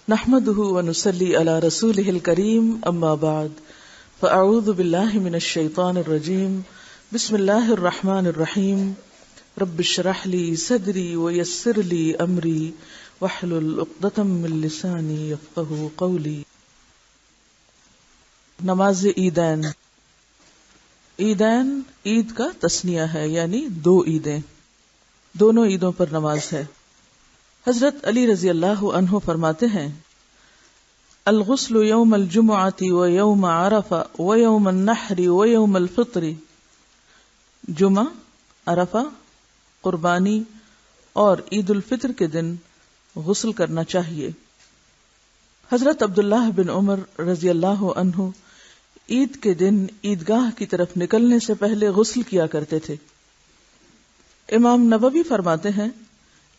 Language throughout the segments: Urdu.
نحمده ونصلي على رسوله الكريم اما بعد فاعوذ بالله من الشيطان الرجيم بسم الله الرحمن الرحيم رب اشرح لي صدري ويسر لي امري واحلل عقدة من لساني يفقهوا قولي. نماز عیدین. عیدین عید کا تثنیہ ہے، یعنی دو عیدیں، دونوں عیدوں پر نماز ہے. حضرت علی رضی اللہ عنہ فرماتے ہیں الغسل یوم الجمعۃ و یوم عرفہ و یوم النحر و یوم الفطر. جمعہ، عرفہ، قربانی اور عید الفطر کے دن غسل کرنا چاہیے. حضرت عبداللہ بن عمر رضی اللہ عنہ عید کے دن عیدگاہ کی طرف نکلنے سے پہلے غسل کیا کرتے تھے. امام نووی فرماتے ہیں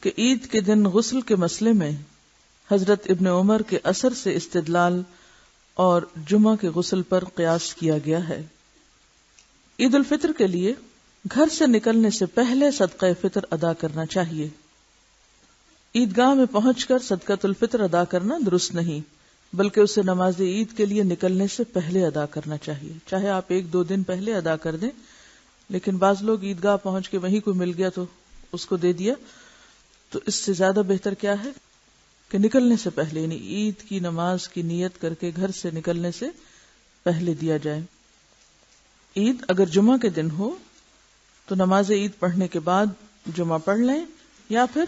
کہ عید کے دن غسل کے مسئلے میں حضرت ابن عمر کے اثر سے استدلال اور جمعہ کے غسل پر قیاس کیا گیا ہے. عید الفطر کے لیے گھر سے نکلنے سے پہلے صدقہ فطر ادا کرنا چاہیے. عیدگاہ میں پہنچ کر صدقۃ الفطر ادا کرنا درست نہیں، بلکہ اسے نماز عید کے لیے نکلنے سے پہلے ادا کرنا چاہیے. چاہے آپ 1-2 دن پہلے ادا کر دیں، لیکن بعض لوگ عیدگاہ پہنچ کے وہیں کوئی مل گیا تو اس کو دے دیا. تو اس سے زیادہ بہتر کیا ہے کہ نکلنے سے پہلے، یعنی عید کی نماز کی نیت کر کے گھر سے نکلنے سے پہلے دیا جائے. عید اگر جمعہ کے دن ہو تو نماز عید پڑھنے کے بعد جمعہ پڑھ لیں یا پھر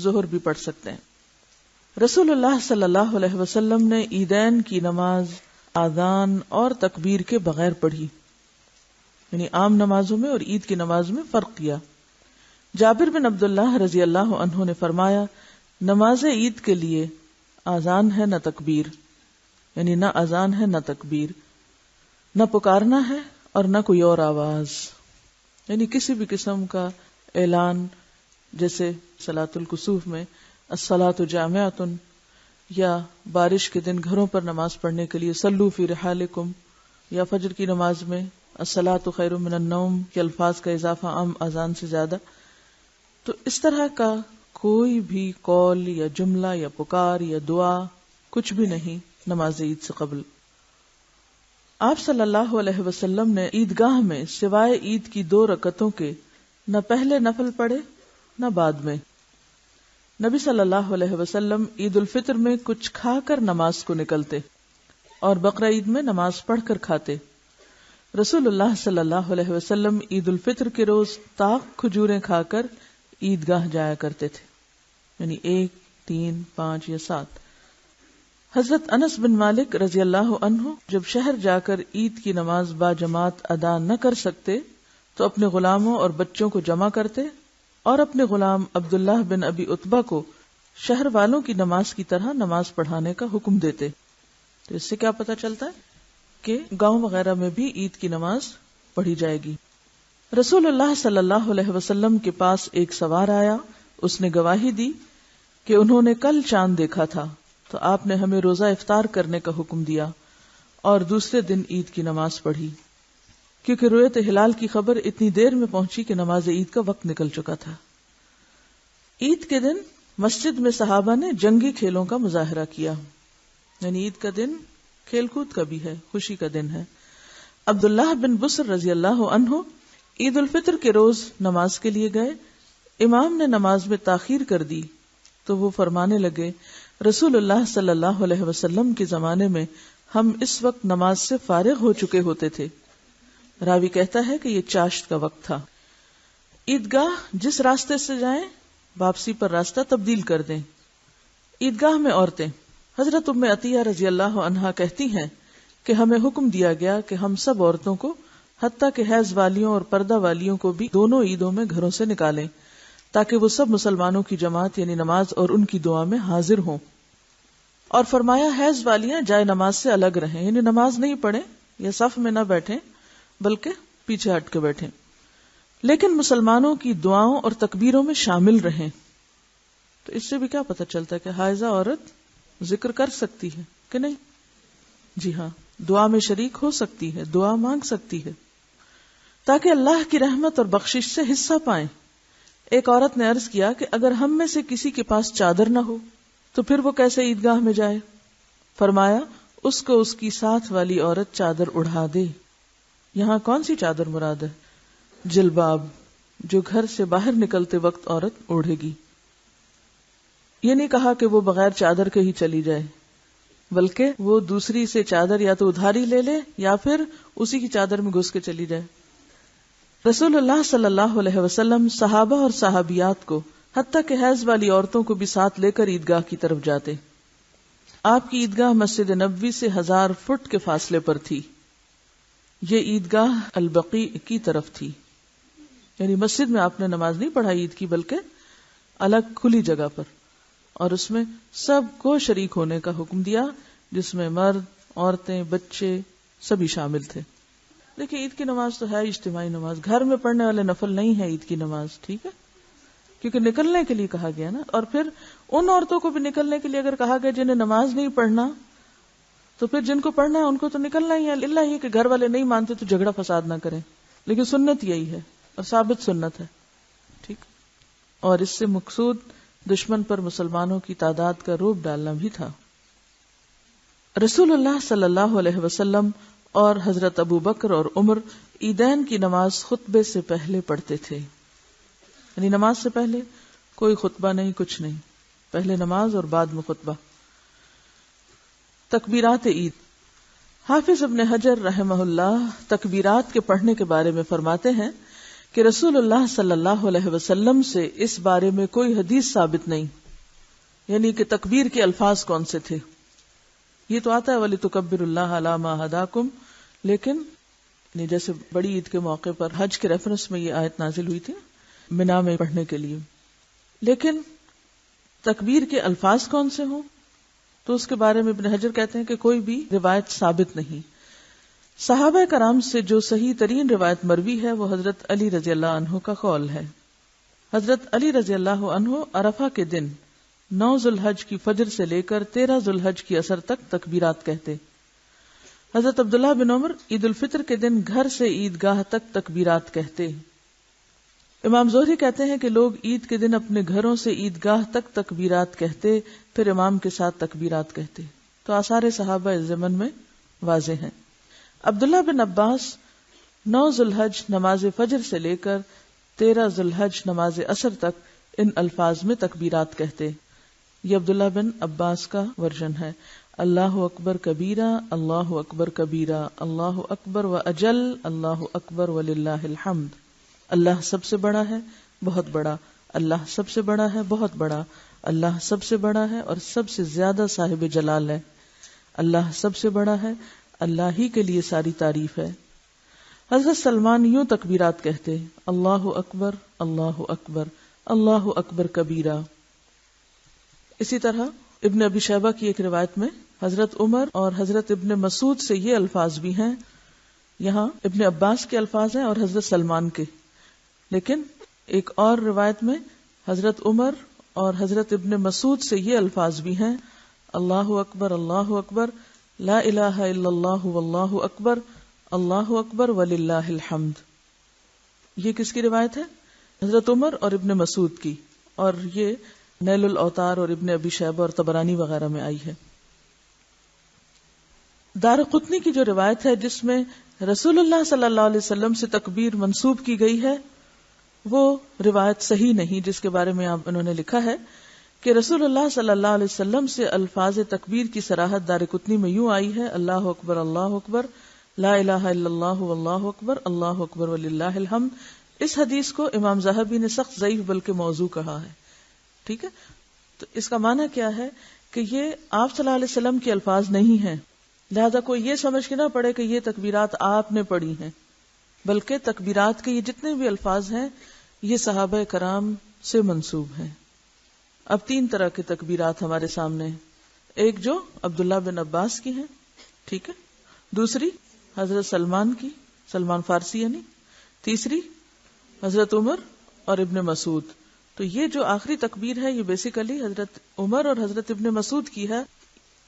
ظہر بھی پڑھ سکتے ہیں. رسول اللہ صلی اللہ علیہ وسلم نے عیدین کی نماز آذان اور تکبیر کے بغیر پڑھی، یعنی عام نمازوں میں اور عید کی نماز میں فرق کیا. جابر بن عبداللہ رضی اللہ عنہ نے فرمایا نماز عید کے لیے آذان ہے نہ تکبیر، یعنی نہ آذان ہے نہ تکبیر، نہ پکارنا ہے اور نہ کوئی اور آواز، یعنی کسی بھی قسم کا اعلان، جیسے صلاۃ الکسوف میں الصلاۃ جامعۃ، یا بارش کے دن گھروں پر نماز پڑھنے کے لیے صلوا فی رحالکم، یا فجر کی نماز میں الصلاۃ خیر من النوم کے الفاظ کا اضافہ عام اذان سے زیادہ. تو اس طرح کا کوئی بھی قول یا جملہ یا پکار یا دعا کچھ بھی نہیں نماز عید سے قبل. آپ صلی اللہ علیہ وسلم نے عیدگاہ میں سوائے عید کی 2 رکعتوں کے نہ پہلے نفل پڑھے نہ بعد میں. نبی صلی اللہ علیہ وسلم عید الفطر میں کچھ کھا کر نماز کو نکلتے اور بقرہ عید میں نماز پڑھ کر کھاتے. رسول اللہ صلی اللہ علیہ وسلم عید الفطر کے روز طاق کھجوریں کھا کر عیدگاہ جایا کرتے تھے، یعنی 1، 3، 5 یا 7. حضرت انس بن مالک رضی اللہ عنہ جب شہر جا کر عید کی نماز با جماعت ادا نہ کر سکتے تو اپنے غلاموں اور بچوں کو جمع کرتے اور اپنے غلام عبداللہ بن ابی عتبہ کو شہر والوں کی نماز کی طرح نماز پڑھانے کا حکم دیتے. تو اس سے کیا پتہ چلتا ہے کہ گاؤں وغیرہ میں بھی عید کی نماز پڑھی جائے گی. رسول اللہ صلی اللہ علیہ وسلم کے پاس ایک سوار آیا، اس نے گواہی دی کہ انہوں نے کل چاند دیکھا تھا، تو آپ نے ہمیں روزہ افطار کرنے کا حکم دیا اور دوسرے دن عید کی نماز پڑھی، کیونکہ رؤیت ہلال کی خبر اتنی دیر میں پہنچی کہ نماز عید کا وقت نکل چکا تھا. عید کے دن مسجد میں صحابہ نے جنگی کھیلوں کا مظاہرہ کیا، یعنی عید کا دن کھیل کود کا بھی ہے، خوشی کا دن ہے. عبداللہ بن بصر رضی اللہ عنہ عید الفطر کے روز نماز کے لیے گئے. امام نے نماز میں تاخیر کر دی تو وہ فرمانے لگے رسول اللہ صلی اللہ علیہ وسلم کے زمانے میں ہم اس وقت نماز سے فارغ ہو چکے ہوتے تھے. راوی کہتا ہے کہ یہ چاشت کا وقت تھا. عیدگاہ جس راستے سے جائیں واپسی پر راستہ تبدیل کر دیں. عیدگاہ میں عورتیں. حضرت ام عطیہ رضی اللہ عنہا کہتی ہیں کہ ہمیں حکم دیا گیا کہ ہم سب عورتوں کو، حتیٰ کہ حیض والیوں اور پردہ والیوں کو بھی، دونوں عیدوں میں گھروں سے نکالیں تاکہ وہ سب مسلمانوں کی جماعت یعنی نماز اور ان کی دعا میں حاضر ہوں. اور فرمایا حیض والیاں جائے نماز سے الگ رہیں، یعنی نماز نہیں پڑھیں یا صف میں نہ بیٹھیں بلکہ پیچھے ہٹ کے بیٹھیں، لیکن مسلمانوں کی دعاؤں اور تکبیروں میں شامل رہیں. تو اس سے بھی کیا پتہ چلتا ہے کہ حائضہ عورت ذکر کر سکتی ہے کہ نہیں؟ جی ہاں، دعا میں شریک ہو سکتی ہے، دعا مانگ سکتی ہے تاکہ اللہ کی رحمت اور بخشش سے حصہ پائیں. ایک عورت نے عرض کیا کہ اگر ہم میں سے کسی کے پاس چادر نہ ہو تو پھر وہ کیسے عیدگاہ میں جائے؟ فرمایا اس کو اس کی ساتھ والی عورت چادر اڑا دے. یہاں کون سی چادر مراد ہے؟ جلباب، جو گھر سے باہر نکلتے وقت عورت اوڑھے گی. یہ نہیں کہا کہ وہ بغیر چادر کے ہی چلی جائے، بلکہ وہ دوسری سے چادر یا تو ادھاری لے لے یا پھر اسی کی چادر میں گھس کے چلی جائے. رسول اللہ صلی اللہ علیہ وسلم صحابہ اور صحابیات کو حتیٰ کہ حیض والی عورتوں کو بھی ساتھ لے کر عیدگاہ کی طرف جاتے. آپ کی عیدگاہ مسجد نبوی سے 1000 فٹ کے فاصلے پر تھی. یہ عیدگاہ البقیع کی طرف تھی، یعنی مسجد میں آپ نے نماز نہیں پڑھائی عید کی، بلکہ الگ کھلی جگہ پر، اور اس میں سب کو شریک ہونے کا حکم دیا، جس میں مرد، عورتیں، بچے سبھی شامل تھے. دیکھیں عید کی نماز تو ہے اجتماعی نماز، گھر میں پڑھنے والے نفل نہیں ہے عید کی نماز، ٹھیک ہے، کیونکہ نکلنے کے لیے کہا گیا نا. اور پھر ان عورتوں کو بھی نکلنے کے لیے اگر کہا گیا جنہیں نماز نہیں پڑھنا، تو پھر جن کو پڑھنا ہے ان کو تو نکلنا ہی ہے. اللہ یہ کہ گھر والے نہیں مانتے تو جھگڑا فساد نہ کریں، لیکن سنت یہی ہے اور ثابت سنت ہے، ٹھیک. اور اس سے مقصود دشمن پر مسلمانوں کی تعداد کا رعب ڈالنا بھی تھا. رسول اللہ صلی اللہ علیہ وسلم اور حضرت ابو بکر اور عمر عیدین کی نماز خطبے سے پہلے پڑھتے تھے، یعنی نماز سے پہلے کوئی خطبہ نہیں، کچھ نہیں، پہلے نماز اور بعد میں خطبہ. تکبیرات عید. حافظ ابن حجر رحمہ اللہ تکبیرات کے پڑھنے کے بارے میں فرماتے ہیں کہ رسول اللہ صلی اللہ علیہ وسلم سے اس بارے میں کوئی حدیث ثابت نہیں، یعنی کہ تکبیر کے الفاظ کون سے تھے. یہ تو آتا ہے وَلِتُكَبِّرُ اللَّهَ عَلَى مَا هَدَاكُمْ، لیکن جیسے بڑی عید کے موقع پر حج کے ریفرنس میں یہ آیت نازل ہوئی تھی منا میں پڑھنے کے لیے. لیکن تکبیر کے الفاظ کون سے ہوں تو اس کے بارے میں ابن حجر کہتے ہیں کہ کوئی بھی روایت ثابت نہیں. صحابہ کرام سے جو صحیح ترین روایت مروی ہے وہ حضرت علی رضی اللہ عنہ کا قول ہے. حضرت علی رضی اللہ عنہ عرفہ کے دن 9 ذوالحج کی فجر سے لے کر 13 ذوالحج کی عصر تک تکبیرات کہتے. حضرت عبداللہ بن عمر عید الفطر کے دن گھر سے عیدگاہ تک تکبیرات کہتے. امام زہری کہتے ہیں کہ لوگ عید کے دن اپنے گھروں سے عیدگاہ تک تکبیرات کہتے، پھر امام کے ساتھ تکبیرات کہتے. تو آثار صحابہ اس زمن میں واضح ہیں. عبداللہ بن عباس 9 ذوالحج نماز فجر سے لے کر 13 ذوالحج نماز عصر تک ان الفاظ میں تکبیرات کہتے. یہ عبداللہ بن عباس کا ورژن ہے. اللہ اکبر کبیرہ، اللہ اکبر کبیرہ، اللہ اکبر و اجل، اللہ اکبر وللہ الحمد. اللہ سب سے بڑا ہے، بہت بڑا، اللہ سب سے بڑا ہے، بہت بڑا، اللہ سب سے بڑا ہے اور سب سے زیادہ صاحب جلال ہے، اللہ سب سے بڑا ہے، اللہ ہی کے لیے ساری تعریف ہے. حضرت سلمان یوں تکبیرات کہتے، اللہ اکبر، اللہ اکبر، اللہ اکبر کبیرہ. اسی طرح ابن ابی شیبہ کی ایک روایت میں حضرت عمر اور حضرت ابن مسعود سے یہ الفاظ بھی ہیں. یہاں ابن عباس کے الفاظ ہیں اور حضرت سلمان کے، لیکن ایک اور روایت میں حضرت عمر اور حضرت ابن مسعود سے یہ الفاظ بھی ہیں، اللہ اکبر، اللہ اکبر، لا الہ الا اللہ واللہ اکبر، اللہ اکبر وللہ الحمد. یہ کس کی روایت ہے؟ حضرت عمر اور ابن مسعود کی، اور یہ نیل الاوتار اور ابن ابی شیبہ اور طبرانی وغیرہ میں آئی ہے. دارقطنی کی جو روایت ہے جس میں رسول اللہ صلی اللہ علیہ وسلم سے تکبیر منسوب کی گئی ہے وہ روایت صحیح نہیں، جس کے بارے میں انہوں نے لکھا ہے کہ رسول اللہ صلی اللہ علیہ وسلم سے الفاظ تکبیر کی صراحت دارقطنی میں یوں آئی ہے، اللہ اکبر، اللہ اکبر، لا الہ الا اللہ واللہ اکبر، اللہ اکبر وللہ الحمد. اس حدیث کو امام ذہبی نے سخت ضعیف بلکہ موضوع کہا ہے. ٹھیک ہے، تو اس کا معنی کیا ہے کہ یہ آپ صلی اللہ علیہ وسلم کے الفاظ نہیں ہیں، لہذا کوئی یہ سمجھ کے نہ پڑے کہ یہ تکبیرات آپ نے پڑھی ہیں، بلکہ تکبیرات کے یہ جتنے بھی الفاظ ہیں یہ صحابہ کرام سے منسوب ہیں. اب 3 طرح کے تکبیرات ہمارے سامنے ہیں. ایک جو عبداللہ بن عباس کی ہیں، ٹھیک ہے، دوسری حضرت سلمان کی، سلمان فارسی یعنی، تیسری حضرت عمر اور ابن مسعود. تو یہ جو آخری تکبیر ہے یہ بیسیکلی حضرت عمر اور حضرت ابن مسعود کی ہے.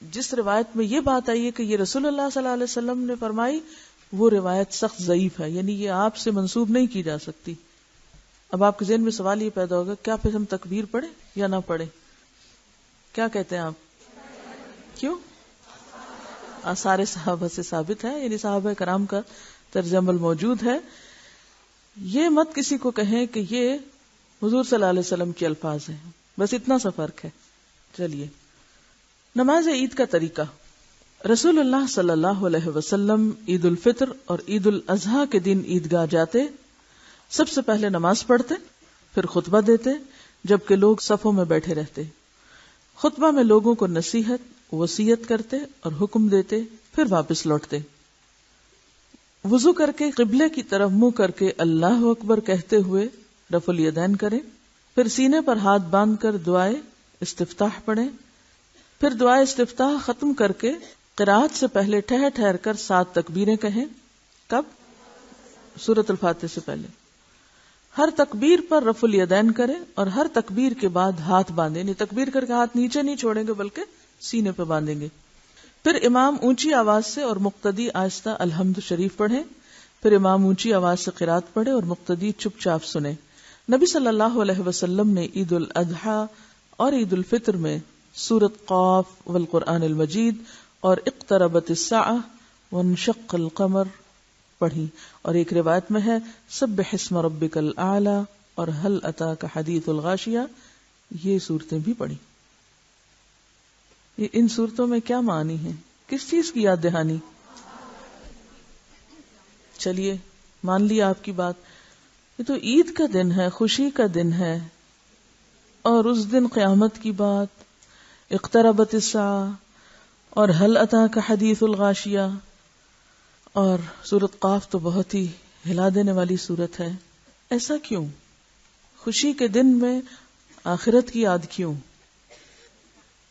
جس روایت میں یہ بات آئی ہے کہ یہ رسول اللہ صلی اللہ علیہ وسلم نے فرمائی، وہ روایت سخت ضعیف ہے، یعنی یہ آپ سے منسوب نہیں کی جا سکتی. اب آپ کے ذہن میں سوال یہ پیدا ہوگا کیا پھر ہم تکبیر پڑھیں یا نہ پڑھیں؟ کیا کہتے ہیں آپ؟ کیوں؟ آثار صحابہ سے ثابت ہے، یعنی صحابہ کرام کا طرز عمل موجود ہے. یہ مت کسی کو کہیں کہ یہ حضور صلی اللہ علیہ وسلم کے الفاظ ہیں، بس اتنا سا فرق ہے. چلیے، نماز عید کا طریقہ. رسول اللہ صلی اللہ علیہ وسلم عید الفطر اور عید الاضحیٰ کے دن عیدگاہ جاتے، سب سے پہلے نماز پڑھتے، پھر خطبہ دیتے جبکہ لوگ صفوں میں بیٹھے رہتے. خطبہ میں لوگوں کو نصیحت، وصیت کرتے اور حکم دیتے، پھر واپس لوٹتے. وضو کر کے قبلے کی طرف منہ کر کے اللہ اکبر کہتے ہوئے رفع الیدین کریں، پھر سینے پر ہاتھ باندھ کر دعائے استفتاح پڑھیں، پھر دعائے استفتاح ختم کر کے قرات سے پہلے ٹھہر کر 7 تکبیریں کہیں. کب؟ سورۃ الفاتحہ سے پہلے. ہر تکبیر پر رفع الیدین کریں اور ہر تکبیر کے بعد ہاتھ باندھیں، یعنی تکبیر کر کے ہاتھ نیچے نہیں چھوڑیں گے بلکہ سینے پہ باندھیں گے. پھر امام اونچی آواز سے اور مقتدی آہستہ الحمد شریف پڑھیں، پھر امام اونچی آواز سے قرات پڑھے اور مقتدی چپ چاپ سنیں. نبی صلی اللہ علیہ وسلم نے عید الاضحیٰ اور عید الفطر میں سورۃ قاف والقرآن المجید اور اقتربت الساعہ وانشق القمر پڑھی، اور ایک روایت میں ہے سبح اسم ربک الاعلی اور هل اتاک حدیث الغاشیہ، یہ صورتیں بھی پڑھی. ان صورتوں میں کیا معنی ہے؟ کس چیز کی یاد دہانی؟ چلیے مان لیا آپ کی بات، یہ تو عید کا دن ہے، خوشی کا دن ہے، اور اس دن قیامت کی بات، اقتربت الساعہ اور هل اتاک حدیث الغاشیہ، اور سورۃ قاف تو بہت ہی ہلا دینے والی سورت ہے. ایسا کیوں؟ خوشی کے دن میں آخرت کی یاد کیوں؟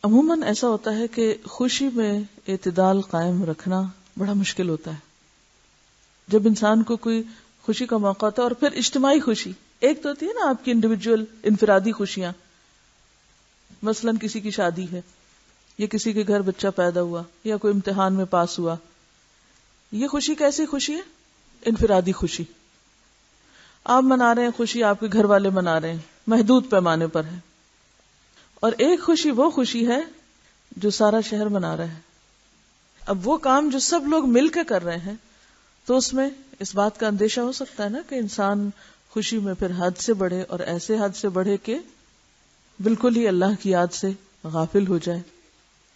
عموماً ایسا ہوتا ہے کہ خوشی میں اعتدال قائم رکھنا بڑا مشکل ہوتا ہے. جب انسان کو کوئی خوشی کا موقع ہوتا ہے، اور پھر اجتماعی خوشی، ایک تو ہوتی ہے نا آپ کی انڈیویجول انفرادی خوشیاں، مثلاً کسی کی شادی ہے یا کسی کے گھر بچہ پیدا ہوا یا کوئی امتحان میں پاس ہوا، یہ خوشی کیسی خوشی ہے؟ انفرادی خوشی. آپ منا رہے ہیں خوشی، آپ کے گھر والے منا رہے ہیں، محدود پیمانے پر ہے. اور ایک خوشی وہ خوشی ہے جو سارا شہر منا رہا ہے. اب وہ کام جو سب لوگ مل کے کر رہے ہیں، تو اس میں اس بات کا اندیشہ ہو سکتا ہے نا کہ انسان خوشی میں پھر حد سے بڑھے، اور ایسے حد سے بڑھے کہ بالکل ہی اللہ کی یاد سے غافل ہو جائے.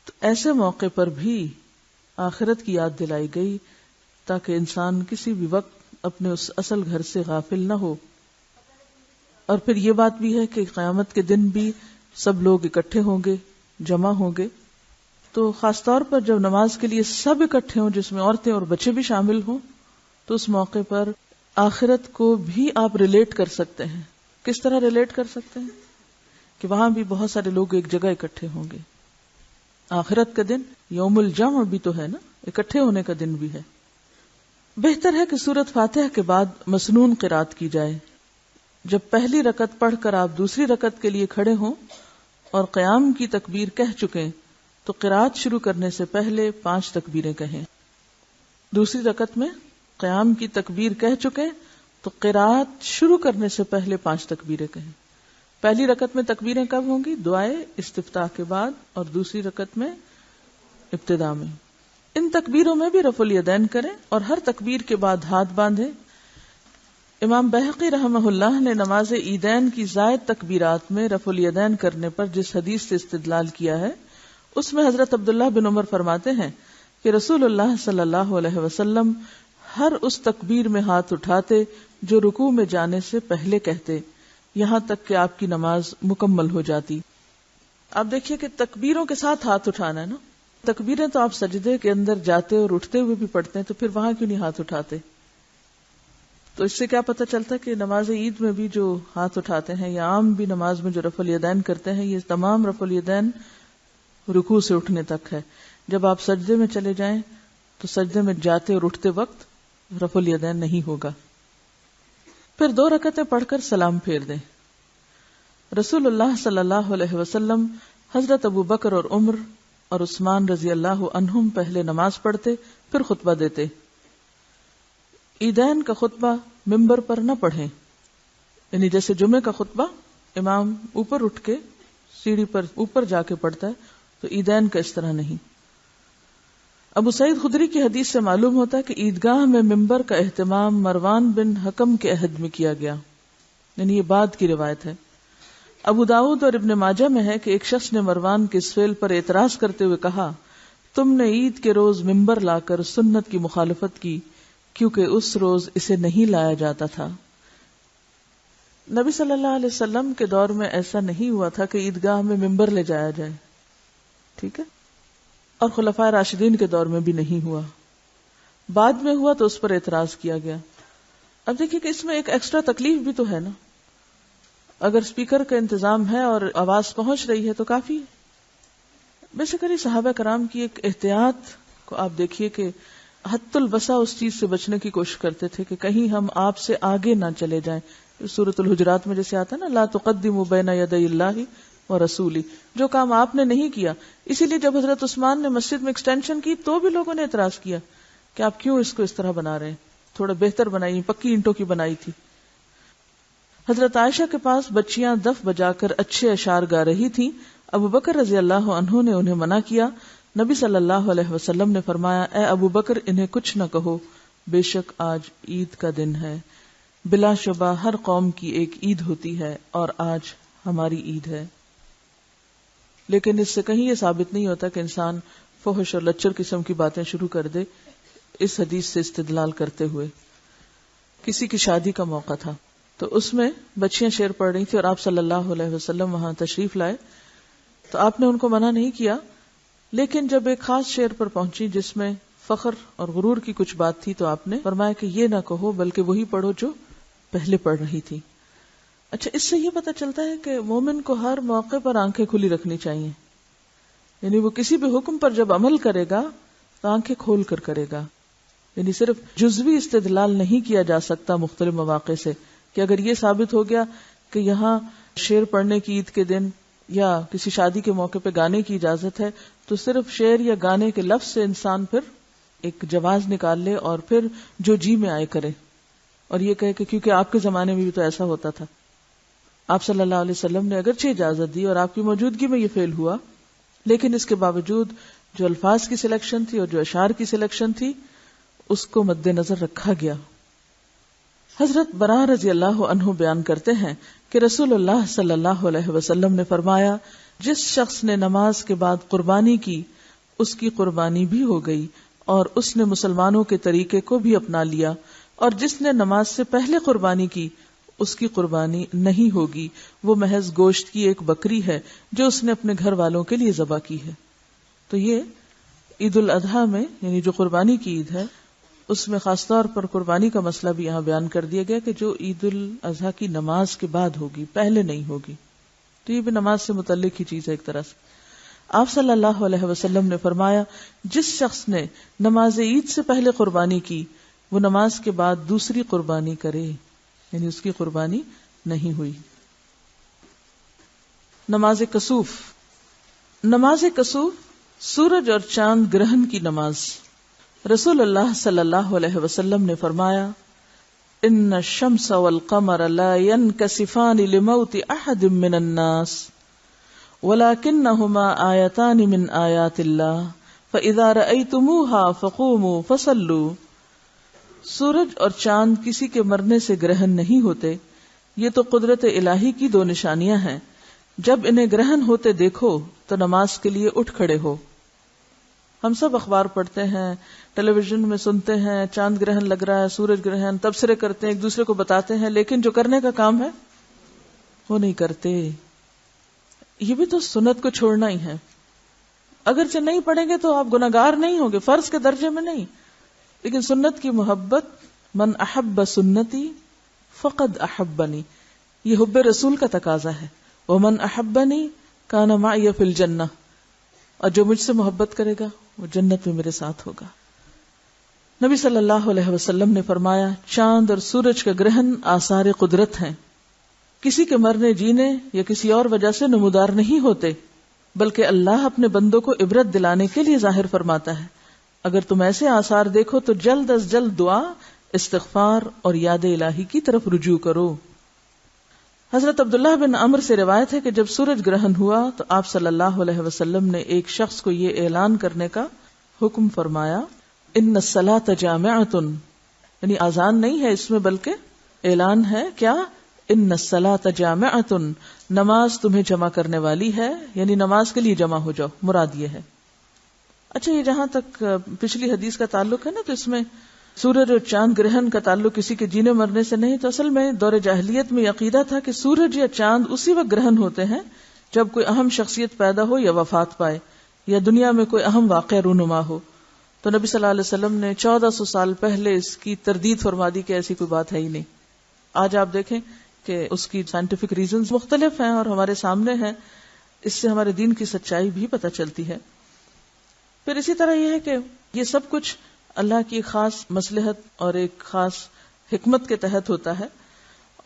تو ایسے موقع پر بھی آخرت کی یاد دلائی گئی تاکہ انسان کسی بھی وقت اپنے اس اصل گھر سے غافل نہ ہو. اور پھر یہ بات بھی ہے کہ قیامت کے دن بھی سب لوگ اکٹھے ہوں گے، جمع ہوں گے. تو خاص طور پر جب نماز کے لیے سب اکٹھے ہوں، جس میں عورتیں اور بچے بھی شامل ہوں، تو اس موقع پر آخرت کو بھی آپ ریلیٹ کر سکتے ہیں. کس طرح ریلیٹ کر سکتے ہیں؟ کہ وہاں بھی بہت سارے لوگ ایک جگہ اکٹھے ہوں گے. آخرت کا دن یوم الجمع بھی تو ہے نا، اکٹھے ہونے کا دن بھی ہے. بہتر ہے کہ سورۃ فاتحہ کے بعد مسنون قرات کی جائے. جب پہلی رکعت پڑھ کر آپ دوسری رکعت کے لیے کھڑے ہوں اور قیام کی تکبیر کہہ چکیں تو قرات شروع کرنے سے پہلے 5 تکبیریں کہیں. دوسری رکعت میں قیام کی تکبیر کہہ چکے تو قرات شروع کرنے سے پہلے 5 تکبیریں کہیں. پہلی رکعت میں تکبیریں کب ہوں گی؟ دعائے استفتاح کے بعد، اور دوسری رکعت میں ابتدا میں. ان تکبیروں میں بھی رفع الیدین کریں اور ہر تکبیر کے بعد ہاتھ باندھیں. امام بہقی رحمہ اللہ نے نماز عیدین کی زائد تکبیرات میں رفع الیدین کرنے پر جس حدیث سے استدلال کیا ہے، اس میں حضرت عبداللہ بن عمر فرماتے ہیں کہ رسول اللہ صلی اللہ علیہ وسلم ہر اس تکبیر میں ہاتھ اٹھاتے جو رکوع میں جانے سے پہلے کہتے، یہاں تک کہ آپ کی نماز مکمل ہو جاتی. آپ دیکھیے کہ تکبیروں کے ساتھ ہاتھ اٹھانا ہے نا. تکبیریں تو آپ سجدے کے اندر جاتے اور اٹھتے ہوئے بھی پڑھتے ہیں، تو پھر وہاں کیوں نہیں ہاتھ اٹھاتے؟ تو اس سے کیا پتہ چلتا ہے کہ نماز عید میں بھی جو ہاتھ اٹھاتے ہیں یا عام بھی نماز میں جو رفع الیدین کرتے ہیں، یہ تمام رفع الیدین رکوع سے اٹھنے تک ہے. جب آپ سجدے میں چلے جائیں تو سجدے میں جاتے اور اٹھتے وقت رفع الیدین نہیں ہوگا. پھر 2 رکعتیں پڑھ کر سلام پھیر دیں. رسول اللہ صلی اللہ علیہ وسلم، حضرت ابو بکر اور عمر اور عثمان رضی اللہ عنہم پہلے نماز پڑھتے پھر خطبہ دیتے. عیدین کا خطبہ ممبر پر نہ پڑھیں، یعنی جیسے جمعے کا خطبہ امام اوپر اٹھ کے سیڑھی پر اوپر جا کے پڑتا ہے، تو عیدین کا اس طرح نہیں۔ ابو سعید خدری کی حدیث سے معلوم ہوتا ہے کہ عیدگاہ میں ممبر کا اہتمام مروان بن حکم کے عہد میں کیا گیا، یعنی یہ بعد کی روایت ہے۔ ابو داؤد اور ابن ماجہ میں ہے کہ ایک شخص نے مروان کے اس فعل پر اعتراض کرتے ہوئے کہا، تم نے عید کے روز ممبر لا کر سنت کی مخالفت کی، کیونکہ اس روز اسے نہیں لایا جاتا تھا۔ نبی صلی اللہ علیہ وسلم کے دور میں ایسا نہیں ہوا تھا کہ عیدگاہ میں ممبر لے جایا جائے، ٹھیک ہے، اور خلفائے راشدین کے دور میں بھی نہیں ہوا، بعد میں ہوا تو اس پر اعتراض کیا گیا۔ اب دیکھیے کہ اس میں ایک ایکسٹرا تکلیف بھی تو ہے نا، اگر اسپیکر کا انتظام ہے اور آواز پہنچ رہی ہے تو کافی ہے۔ بیسیکلی صحابہ کرام کی ایک احتیاط کو آپ دیکھیے کہ حد البسا اس چیز سے بچنے کی کوشش کرتے تھے کہ کہیں ہم آپ سے آگے نہ چلے جائیں۔ سورۃ الحجرات میں جیسے آتا ہے نا، لا تقدموا بین یدی اللہ ورسولہ، جو کام آپ نے نہیں کیا۔ اسی لیے جب حضرت عثمان نے مسجد میں ایکسٹینشن کی تو بھی لوگوں نے اعتراض کیا کہ آپ کیوں اس کو اس طرح بنا رہے ہیں، تھوڑا بہتر بنائی، پکی اینٹوں کی بنائی تھی۔ حضرت عائشہ کے پاس بچیاں دف بجا کر اچھے اشعار گا رہی تھیں، ابو بکر رضی اللہ عنہ نے انہیں منع کیا۔ نبی صلی اللہ علیہ وسلم نے فرمایا، اے ابو بکر انہیں کچھ نہ کہو، بے شک آج عید کا دن ہے، بلا شبہ ہر قوم کی ایک عید ہوتی ہے اور آج ہماری عید ہے۔ لیکن اس سے کہیں یہ ثابت نہیں ہوتا کہ انسان فحش اور لچر قسم کی باتیں شروع کر دے۔ اس حدیث سے استدلال کرتے ہوئے کسی کی شادی کا موقع تھا تو اس میں بچیاں شعر پڑھ رہی تھی اور آپ صلی اللہ علیہ وسلم وہاں تشریف لائے تو آپ نے ان کو منع نہیں کیا، لیکن جب ایک خاص شعر پر پہنچی جس میں فخر اور غرور کی کچھ بات تھی تو آپ نے فرمایا کہ یہ نہ کہو بلکہ وہی پڑھو جو پہلے پڑھ رہی تھی۔ اچھا، اس سے یہ پتہ چلتا ہے کہ مومن کو ہر موقع پر آنکھیں کھلی رکھنی چاہیے، یعنی وہ کسی بھی حکم پر جب عمل کرے گا تو آنکھیں کھول کر کرے گا، یعنی صرف جزوی استدلال نہیں کیا جا سکتا مختلف مواقع سے کہ اگر یہ ثابت ہو گیا کہ یہاں شعر پڑھنے کی عید کے دن یا کسی شادی کے موقع پہ گانے کی اجازت ہے تو صرف شعر یا گانے کے لفظ سے انسان پھر ایک جواز نکال لے اور پھر جو جی میں آئے کرے، اور یہ کہے کہ کیونکہ آپ کے زمانے میں بھی تو ایسا ہوتا تھا۔ آپ صلی اللہ علیہ وسلم نے اگرچہ اجازت دی اور آپ کی موجودگی میں یہ فعل ہوا، لیکن اس کے باوجود جو الفاظ کی سلیکشن تھی اور جو اشعار کی سلیکشن تھی اس کو مد نظر رکھا گیا۔ حضرت براء رضی اللہ عنہ بیان کرتے ہیں کہ رسول اللہ صلی اللہ علیہ وسلم نے فرمایا، جس شخص نے نماز کے بعد قربانی کی اس کی قربانی بھی ہو گئی اور اس نے مسلمانوں کے طریقے کو بھی اپنا لیا، اور جس نے نماز سے پہلے قربانی کی اس کی قربانی نہیں ہوگی، وہ محض گوشت کی ایک بکری ہے جو اس نے اپنے گھر والوں کے لیے ذبح کی ہے۔ تو یہ عید الاضحیٰ میں یعنی جو قربانی کی عید ہے اس میں خاص طور پر قربانی کا مسئلہ بھی یہاں بیان کر دیا گیا کہ جو عید الاضحیٰ کی نماز کے بعد ہوگی، پہلے نہیں ہوگی، تو یہ بھی نماز سے متعلق ہی چیز ہے ایک طرح سے۔ آپ صلی اللہ علیہ وسلم نے فرمایا، جس شخص نے نماز عید سے پہلے قربانی کی وہ نماز کے بعد دوسری قربانی کرے، یعنی اس کی قربانی نہیں ہوئی۔ نماز کسوف۔ نماز کسوف سورج اور چاند گرہن کی نماز۔ رسول اللہ صلی اللہ علیہ وسلم نے فرمایا، ان الشمس والقمر لا ينكسفان لموت احد من الناس ولكنهما آیتان من آیات اللہ فاذا رأیتموها فقوموا فصلوا۔ سورج اور چاند کسی کے مرنے سے گرہن نہیں ہوتے، یہ تو قدرت الہی کی دو نشانیاں ہیں، جب انہیں گرہن ہوتے دیکھو تو نماز کے لیے اٹھ کھڑے ہو۔ ہم سب اخبار پڑھتے ہیں، ٹیلی ویژن میں سنتے ہیں چاند گرہن لگ رہا ہے، سورج گرہن، تبصرے کرتے ہیں، ایک دوسرے کو بتاتے ہیں، لیکن جو کرنے کا کام ہے وہ نہیں کرتے۔ یہ بھی تو سنت کو چھوڑنا ہی ہے۔ اگرچہ نہیں پڑھیں گے تو آپ گناہگار نہیں ہوں گے، فرض کے درجے میں نہیں، لیکن سنت کی محبت، من احب سنتی فقد احبنی، یہ حب رسول کا تقاضا ہے۔ ومن احبنی کان معی فی الجنہ، اور جو مجھ سے محبت کرے گا وہ جنت میں میرے ساتھ ہوگا۔ نبی صلی اللہ علیہ وسلم نے فرمایا، چاند اور سورج کا گرہن آثار قدرت ہیں، کسی کے مرنے جینے یا کسی اور وجہ سے نمودار نہیں ہوتے، بلکہ اللہ اپنے بندوں کو عبرت دلانے کے لیے ظاہر فرماتا ہے۔ اگر تم ایسے آثار دیکھو تو جلد از جلد دعا، استغفار اور یاد الہی کی طرف رجوع کرو۔ حضرت عبداللہ بن عمر سے روایت ہے کہ جب سورج گرہن ہوا تو آپ صلی اللہ علیہ وسلم نے ایک شخص کو یہ اعلان کرنے کا حکم فرمایا، ان الصلاۃ جامعۃ، یعنی آذان نہیں ہے اس میں بلکہ اعلان ہے، کیا؟ ان الصلاۃ جامعۃ، نماز تمہیں جمع کرنے والی ہے، یعنی نماز کے لیے جمع ہو جاؤ، مراد یہ ہے۔ اچھا، یہ جہاں تک پچھلی حدیث کا تعلق ہے نا، تو اس میں سورج اور چاند گرہن کا تعلق کسی کے جینے مرنے سے نہیں، تو اصل میں دور جاہلیت میں عقیدہ تھا کہ سورج یا چاند اسی وقت گرہن ہوتے ہیں جب کوئی اہم شخصیت پیدا ہو یا وفات پائے یا دنیا میں کوئی اہم واقعہ رونما ہو۔ تو نبی صلی اللہ علیہ وسلم نے 1400 سال پہلے اس کی تردید فرما دی کہ ایسی کوئی بات ہے ہی نہیں۔ آج آپ دیکھیں کہ اس کی سائنٹیفک ریزنز مختلف ہیں اور ہمارے سامنے ہیں، اس سے ہمارے دین کی سچائی بھی پتہ چلتی ہے۔ پھر اسی طرح یہ ہے کہ یہ سب کچھ اللہ کی خاص مصلحت اور ایک خاص حکمت کے تحت ہوتا ہے،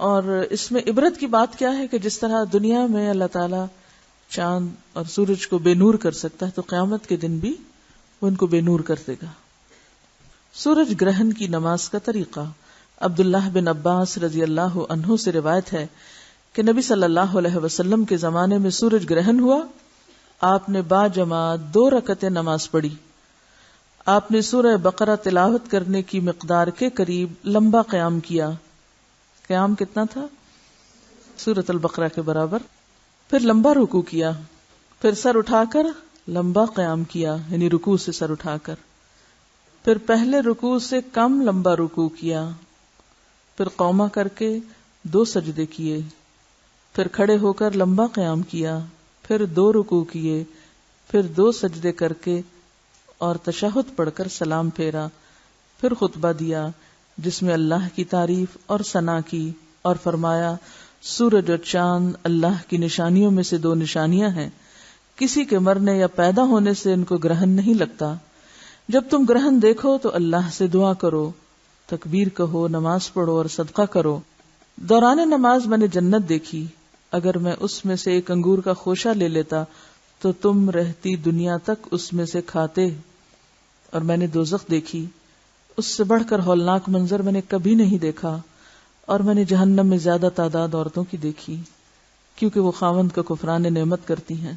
اور اس میں عبرت کی بات کیا ہے کہ جس طرح دنیا میں اللہ تعالیٰ چاند اور سورج کو بے نور کر سکتا ہے، تو قیامت کے دن بھی وہ ان کو بے نور کر دے گا۔ سورج گرہن کی نماز کا طریقہ، عبداللہ بن عباس رضی اللہ عنہ سے روایت ہے کہ نبی صلی اللہ علیہ وسلم کے زمانے میں سورج گرہن ہوا، آپ نے با جماعت 2 رکعتیں نماز پڑھی۔ آپ نے سورہ بقرہ تلاوت کرنے کی مقدار کے قریب لمبا قیام کیا۔ قیام کتنا تھا؟ سورۃ البقرہ کے برابر۔ پھر لمبا رکوع کیا، پھر سر اٹھا کر لمبا قیام کیا، یعنی رکوع سے سر اٹھا کر، پھر پہلے رکوع سے کم لمبا رکوع کیا، پھر قومہ کر کے 2 سجدے کیے، پھر کھڑے ہو کر لمبا قیام کیا، پھر 2 رکوع کیے، پھر 2 سجدے کر کے اور تشہد پڑھ کر سلام پھیرا، پھر خطبہ دیا جس میں اللہ کی تعریف اور ثنا کی، اور فرمایا سورج اور چاند اللہ کی نشانیوں میں سے 2 نشانیاں ہیں، کسی کے مرنے یا پیدا ہونے سے ان کو گرہن نہیں لگتا، جب تم گرہن دیکھو تو اللہ سے دعا کرو، تکبیر کہو، نماز پڑھو اور صدقہ کرو۔ دوران نماز میں نے جنت دیکھی، اگر میں اس میں سے ایک انگور کا خوشہ لے لیتا تو تم رہتی دنیا تک اس میں سے کھاتے، اور میں نے دوزخ دیکھی، اس سے بڑھ کر ہولناک منظر میں نے کبھی نہیں دیکھا، اور میں نے جہنم میں زیادہ تعداد عورتوں کی دیکھی، کیونکہ وہ خاوند کا کفران نعمت کرتی ہیں۔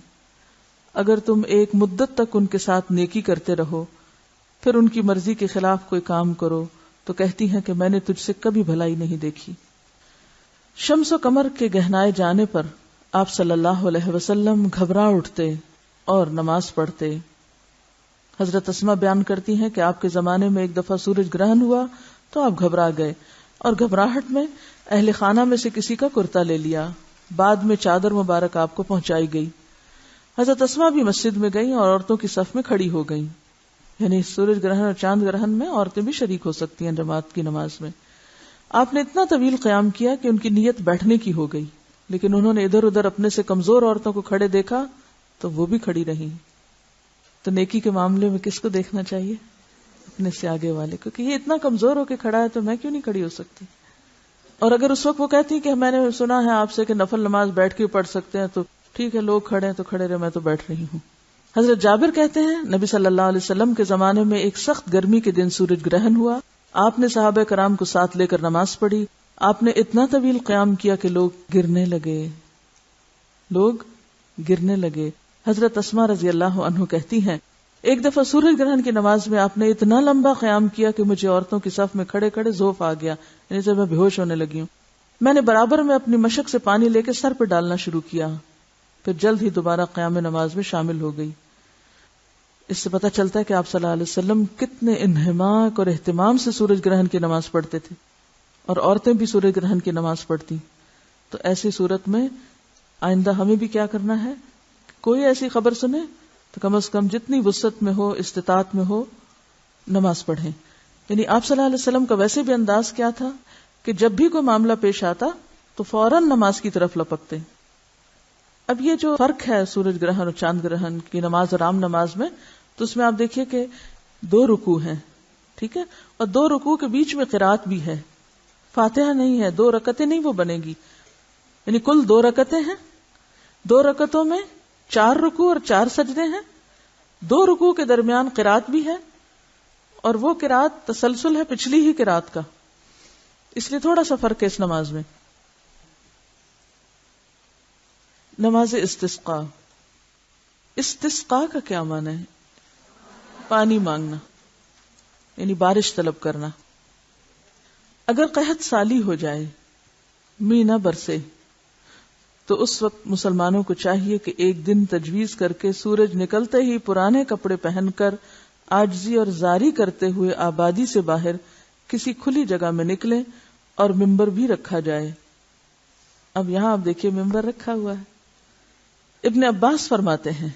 اگر تم ایک مدت تک ان کے ساتھ نیکی کرتے رہو، پھر ان کی مرضی کے خلاف کوئی کام کرو تو کہتی ہیں کہ میں نے تجھ سے کبھی بھلائی نہیں دیکھی۔ شمس و قمر کے گہنائے جانے پر آپ صلی اللہ علیہ وسلم گھبرا اٹھتے اور نماز پڑھتے۔ حضرت اسماء بیان کرتی ہیں کہ آپ کے زمانے میں ایک دفعہ سورج گرہن ہوا تو آپ گھبرا گئے، اور گھبراہٹ میں اہل خانہ میں سے کسی کا کرتا لے لیا، بعد میں چادر مبارک آپ کو پہنچائی گئی۔ حضرت اسماء بھی مسجد میں گئیں اور عورتوں کی صف میں کھڑی ہو گئیں، یعنی سورج گرہن اور چاند گرہن میں عورتیں بھی شریک ہو سکتی ہیں جماعت کی نماز میں۔ آپ نے اتنا طویل قیام کیا کہ ان کی نیت بیٹھنے کی ہو گئی، لیکن انہوں نے ادھر ادھر اپنے سے کمزور عورتوں کو کھڑے دیکھا تو وہ بھی کھڑی رہیں۔ تو نیکی کے معاملے میں کس کو دیکھنا چاہیے؟ اپنے سے آگے والے کو، کہ یہ اتنا کمزور ہو کے کھڑا ہے تو میں کیوں نہیں کھڑی ہو سکتی؟ اور اگر اس وقت وہ کہتی کہ میں نے سنا ہے آپ سے کہ نفل نماز بیٹھ کے پڑھ سکتے ہیں، تو ٹھیک ہے، لوگ کھڑے ہیں تو کھڑے رہے، میں تو بیٹھ رہی ہوں۔ حضرت جابر کہتے ہیں نبی صلی اللہ علیہ وسلم کے زمانے میں ایک سخت گرمی کے دن سورج گرہن ہوا، آپ نے صحابہ کرام کو ساتھ لے کر نماز پڑھی، آپ نے اتنا طویل قیام کیا کہ لوگ گرنے لگے۔ حضرت اسماء رضی اللہ عنہ کہتی ہیں ایک دفعہ سورج گرہن کی نماز میں آپ نے اتنا لمبا قیام کیا کہ مجھے عورتوں کی صف میں کھڑے کھڑے ذوف آ گیا، یعنی جب میں بے ہوش ہونے لگی ہوں۔ میں نے برابر میں اپنی مشق سے پانی لے کے سر پہ ڈالنا شروع کیا، پھر جلد ہی دوبارہ قیام نماز میں شامل ہو گئی۔ اس سے پتہ چلتا ہے کہ آپ صلی اللہ علیہ وسلم کتنے انہماک اور اہتمام سے سورج گرہن کی نماز پڑھتے تھے، اور عورتیں بھی سورج گرہن کی نماز پڑھتی۔ تو ایسی صورت میں آئندہ ہمیں بھی کیا کرنا ہے، کوئی ایسی خبر سنے تو کم از کم جتنی وسعت میں ہو، استطاعت میں ہو، نماز پڑھیں۔ یعنی آپ صلی اللہ علیہ وسلم کا ویسے بھی انداز کیا تھا کہ جب بھی کوئی معاملہ پیش آتا تو فوراً نماز کی طرف لپکتے۔ اب یہ جو فرق ہے سورج گرہن اور چاند گرہن کی نماز اور عام نماز میں، تو اس میں آپ دیکھیے کہ 2 رکوع ہیں، ٹھیک ہے، اور 2 رکوع کے بیچ میں قرات بھی ہے، فاتحہ نہیں ہے، 2 رکعتیں نہیں وہ بنے گی، یعنی کل 2 رکعتیں ہیں، 2 رکعتوں میں 4 رکوع اور 4 سجدے ہیں، 2 رکوع کے درمیان قرات بھی ہے، اور وہ قرات تسلسل ہے پچھلی ہی قرات کا، اس لیے تھوڑا سا فرق ہے اس نماز میں۔ نماز استسقاء. استسقاء کا کیا معنی ہے؟ پانی مانگنا، یعنی بارش طلب کرنا. اگر قحط سالی ہو جائے، می نہ برسے، تو اس وقت مسلمانوں کو چاہیے کہ ایک دن تجویز کر کے سورج نکلتے ہی پرانے کپڑے پہن کر عاجزی اور زاری کرتے ہوئے آبادی سے باہر کسی کھلی جگہ میں نکلیں اور ممبر بھی رکھا جائے. اب یہاں آپ دیکھیے ممبر رکھا ہوا ہے. ابن عباس فرماتے ہیں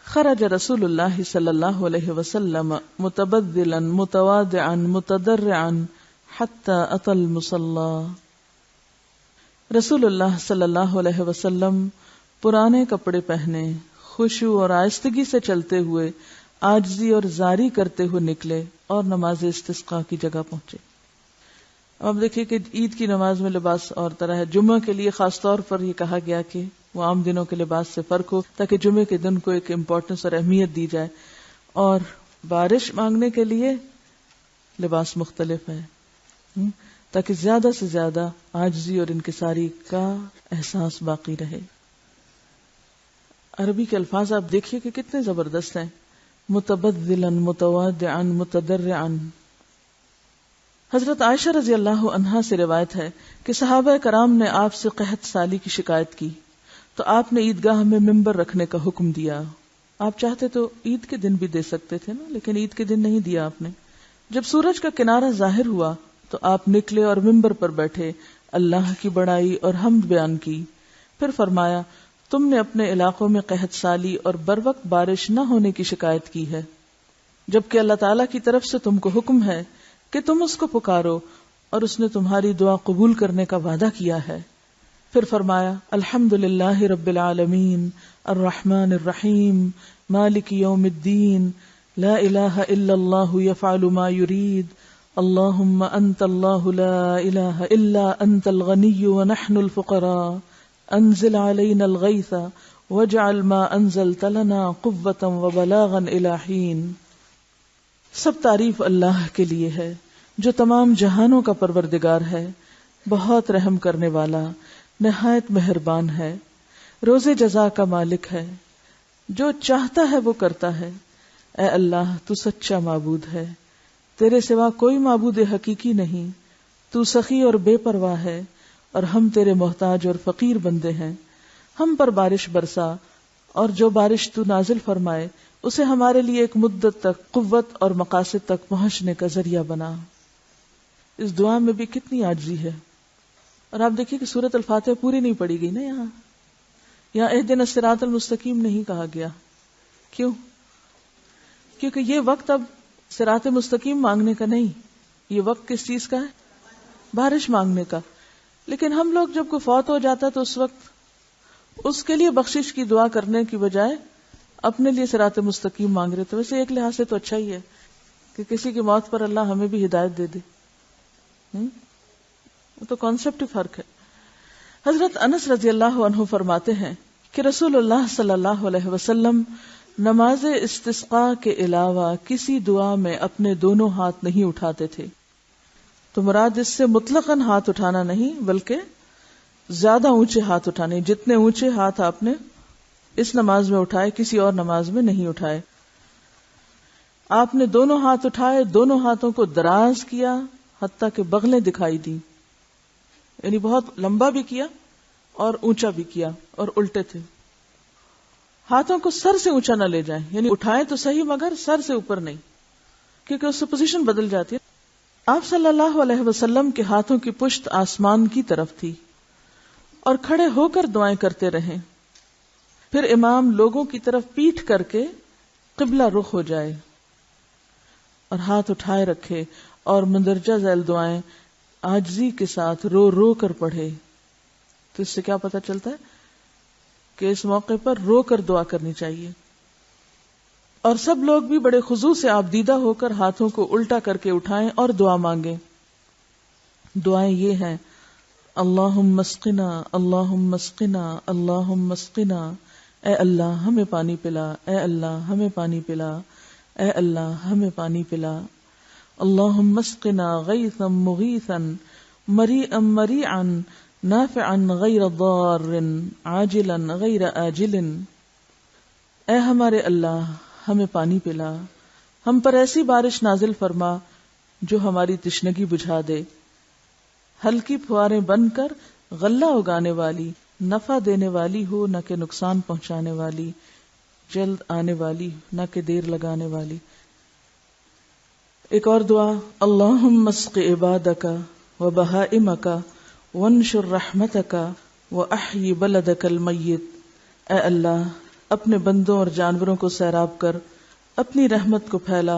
خرج رسول اللہ صلی اللہ علیہ وسلم متبذلا متواضعا متضرعا حتی اتی المصلی. رسول اللہ صلی اللہ علیہ وسلم پرانے کپڑے پہنے خشوع اور آہستگی سے چلتے ہوئے عاجزی اور زاری کرتے ہوئے نکلے اور نماز استسقاء کی جگہ پہنچے. اب دیکھیے کہ عید کی نماز میں لباس اور طرح ہے. جمعہ کے لیے خاص طور پر یہ کہا گیا کہ وہ عام دنوں کے لباس سے فرق ہو تاکہ جمعے کے دن کو ایک امپورٹنس اور اہمیت دی جائے. اور بارش مانگنے کے لیے لباس مختلف ہے تاکہ زیادہ سے زیادہ عاجزی اور انکساری کا احساس باقی رہے. عربی کے الفاظ آپ دیکھیے کہ کتنے زبردست ہیں. متبذلا متواضعا متضرعا. حضرت عائشہ رضی اللہ عنہا سے روایت ہے کہ صحابہ کرام نے آپ سے قحط سالی کی شکایت کی تو آپ نے عیدگاہ میں ممبر رکھنے کا حکم دیا. آپ چاہتے تو عید کے دن بھی دے سکتے تھے نا، لیکن عید کے دن نہیں دیا آپ نے. جب سورج کا کنارہ ظاہر ہوا تو آپ نکلے اور ممبر پر بیٹھے اللہ کی بڑائی اور حمد بیان کی. پھر فرمایا تم نے اپنے علاقوں میں قحط سالی اور بروقت بارش نہ ہونے کی شکایت کی ہے، جبکہ اللہ تعالیٰ کی طرف سے تم کو حکم ہے کہ تم اس کو پکارو اور اس نے تمہاری دعا قبول کرنے کا وعدہ کیا ہے. پھر فرمایا الحمدللہ رب العالمین الرحمن الرحیم مالک یوم الدین لا الہ الا اللہ یفعل ما یرید اللہم انت اللہ لا الہ الا انت الغنی ونحن الفقراء انزل علینا الغیث واجعل ما انزلت لنا قوة وبلاغا الی حین. سب تعریف اللہ کے لیے ہے جو تمام جہانوں کا پروردگار ہے، بہت رحم کرنے والا، نہایت مہربان ہے، روز جزا کا مالک ہے، جو چاہتا ہے وہ کرتا ہے. اے اللہ تو سچا معبود ہے، تیرے سوا کوئی معبود حقیقی نہیں، تو سخی اور بے پرواہ ہے اور ہم تیرے محتاج اور فقیر بندے ہیں. ہم پر بارش برسا اور جو بارش تو نازل فرمائے اسے ہمارے لیے ایک مدت تک قوت اور مقاصد تک پہنچنے کا ذریعہ بنا. اس دعا میں بھی کتنی عاجزی ہے. اور آپ دیکھیے کہ سورۃ الفاتحہ پوری نہیں پڑھی گئی نا یہاں اہدنا الصراط المستقیم نہیں کہا گیا. کیوں؟ کیونکہ یہ وقت اب صراط مستقیم مانگنے کا نہیں، یہ وقت کس چیز کا ہے؟ بارش مانگنے کا. لیکن ہم لوگ جب کوئی فوت ہو جاتا تو اس وقت اس کے لیے بخشش کی دعا کرنے کی بجائے اپنے لیے صراط مستقیم مانگ رہے تھے. ویسے ایک لحاظ سے تو اچھا ہی ہے کہ کسی کی موت پر اللہ ہمیں بھی ہدایت دے دے. تو کانسیپٹ ہی فرق ہے. حضرت انس رضی اللہ عنہ فرماتے ہیں کہ رسول اللہ صلی اللہ علیہ وسلم نماز استسقاء کے علاوہ کسی دعا میں اپنے دونوں ہاتھ نہیں اٹھاتے تھے. تو مراد اس سے مطلقاً ہاتھ اٹھانا نہیں بلکہ زیادہ اونچے ہاتھ اٹھانے. جتنے اونچے ہاتھ آپ نے اس نماز میں اٹھائے کسی اور نماز میں نہیں اٹھائے. آپ نے دونوں ہاتھ اٹھائے، دونوں ہاتھوں کو دراز کیا حتیٰ کہ بغلیں دکھائی دی، یعنی بہت لمبا بھی کیا اور اونچا بھی کیا اور الٹے تھے. ہاتھوں کو سر سے اونچا نہ لے جائیں، یعنی اٹھائیں تو صحیح مگر سر سے اوپر نہیں، کیونکہ اس سے پوزیشن بدل جاتی ہے. آپ صلی اللہ علیہ وسلم کے ہاتھوں کی پشت آسمان کی طرف تھی اور کھڑے ہو کر دعائیں کرتے رہے. پھر امام لوگوں کی طرف پیٹھ کر کے قبلہ رخ ہو جائے اور ہاتھ اٹھائے رکھے اور مندرجہ ذیل دعائیں عاجزی کے ساتھ رو رو کر پڑھے. تو اس سے کیا پتہ چلتا ہے کہ اس موقع پر رو کر دعا کرنی چاہیے. اور سب لوگ بھی بڑے خضوع سے آپ دیدہ ہو کر ہاتھوں کو الٹا کر کے اٹھائیں اور دعا مانگیں. دعائیں یہ ہیں: اللہم اسقنا اللہم اسقنا اللہم اسقنا، اے اللہ ہمیں پانی پلا، اے اللہ ہمیں پانی پلا، اے اللہ ہمیں پانی پلا. اللہم اسقنا غیثا مغیثا مریئا مریعا نافعا غیر ضار عاجلا غیر آجل۔ اے ہمارے اللہ ہمیں پانی پلا، ہم پر ایسی بارش نازل فرما جو ہماری تشنگی بجھا دے، ہلکی پھواریں بن کر غلہ اگانے والی، نفع دینے والی ہو نہ کہ نقصان پہنچانے والی، جلد آنے والی نہ کہ دیر لگانے والی۔ ایک اور دعا، اللہم اسق عبادک و بہائمک وانشر رحمتک واحی بلدک المیت۔ اے اللہ اپنے بندوں اور جانوروں کو سیراب کر، اپنی رحمت کو پھیلا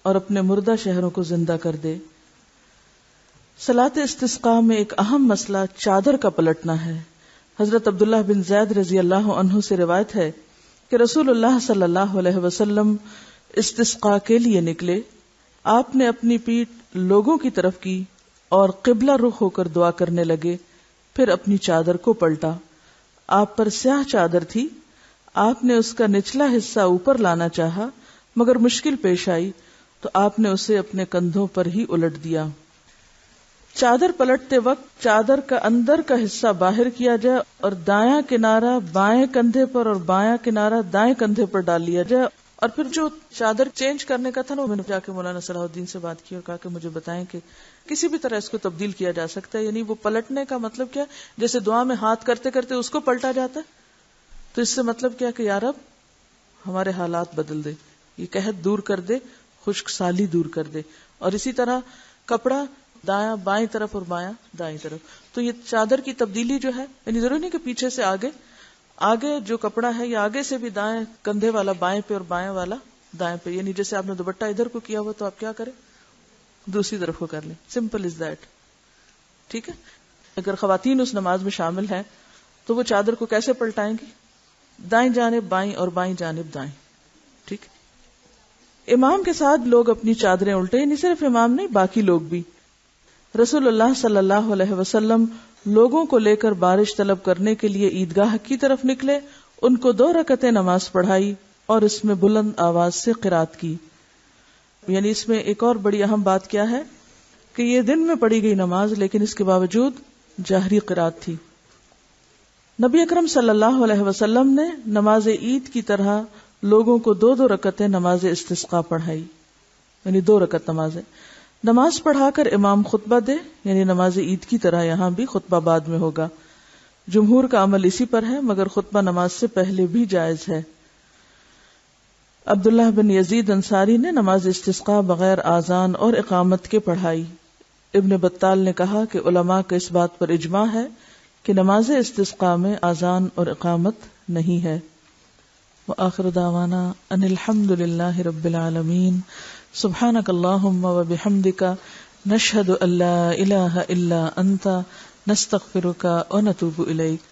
اور اپنے مردہ شہروں کو زندہ کر دے۔ صلاۃ استسقاء میں ایک اہم مسئلہ چادر کا پلٹنا ہے۔ حضرت عبداللہ بن زید رضی اللہ عنہ سے روایت ہے کہ رسول اللہ صلی اللہ علیہ وسلم استسقاء کے لیے نکلے، آپ نے اپنی پیٹھ لوگوں کی طرف کی اور قبلہ رخ ہو کر دعا کرنے لگے، پھر اپنی چادر کو پلٹا۔ آپ پر سیاہ چادر تھی، آپ نے اس کا نچلا حصہ اوپر لانا چاہا مگر مشکل پیش آئی تو آپ نے اسے اپنے کندھوں پر ہی الٹ دیا۔ چادر پلٹتے وقت چادر کا اندر کا حصہ باہر کیا جائے اور دایاں کنارہ بائیں کندھے پر اور بایاں کنارہ دائیں کندھے پر ڈال لیا جائے، اور پھر جو چادر چینج کرنے کا تھا نا، میں نے جا کے مولانا صلاح الدین سے بات کی اور کہا کہ مجھے بتائیں کہ کسی بھی طرح اس کو تبدیل کیا جا سکتا ہے، یعنی وہ پلٹنے کا مطلب کیا، جیسے دعا میں ہاتھ کرتے کرتے اس کو پلٹا جاتا ہے، تو اس سے مطلب کیا کہ یا رب ہمارے حالات بدل دے، یہ قحط دور کر دے، خشک سالی دور کر دے۔ اور اسی طرح کپڑا دایاں بائیں طرف اور بایاں دائیں طرف، تو یہ چادر کی تبدیلی جو ہے، یعنی ضروری نہیں کہ پیچھے سے آگے جو کپڑا ہے یا آگے سے بھی دائیں کندھے والا بائیں پہ اور بائیں والا دائیں پہ، یعنی جیسے آپ نے دوپٹہ ادھر کو کیا ہوا تو آپ کیا کریں، دوسری طرف کو کر لیں، سمپل از دیٹ۔ ٹھیک ہے، اگر خواتین اس نماز میں شامل ہیں تو وہ چادر کو کیسے پلٹائیں گی، دائیں جانب بائیں اور بائیں جانب دائیں۔ ٹھیک، امام کے ساتھ لوگ اپنی چادریں الٹے، یعنی صرف امام نہیں باقی لوگ بھی۔ رسول اللہ صلی اللہ علیہ وسلم لوگوں کو لے کر بارش طلب کرنے کے لیے عیدگاہ کی طرف نکلے، ان کو 2 رکعتیں نماز پڑھائی اور اس میں بلند آواز سے قرات کی۔ یعنی اس میں ایک اور بڑی اہم بات کیا ہے کہ یہ دن میں پڑھی گئی نماز لیکن اس کے باوجود جہری قرات تھی۔ نبی اکرم صلی اللہ علیہ وسلم نے نماز عید کی طرح لوگوں کو 2 رکعتیں نماز استسقاء پڑھائی، یعنی 2 رکعت نماز پڑھا کر امام خطبہ دے، یعنی نماز عید کی طرح یہاں بھی خطبہ بعد میں ہوگا۔ جمہور کا عمل اسی پر ہے مگر خطبہ نماز سے پہلے بھی جائز ہے۔ عبداللہ بن یزید انصاری نے نماز استسقاء بغیر آذان اور اقامت کے پڑھائی۔ ابن بطال نے کہا کہ علماء کا اس بات پر اجماع ہے کہ نماز استسقاء میں آذان اور اقامت نہیں ہے۔ وآخر دعوانا ان الحمد للہ رب العالمین، سبحانک اللہم وبحمدک، نشہد ان لا الہ الا انت، نستغفرک ونتوب الیک۔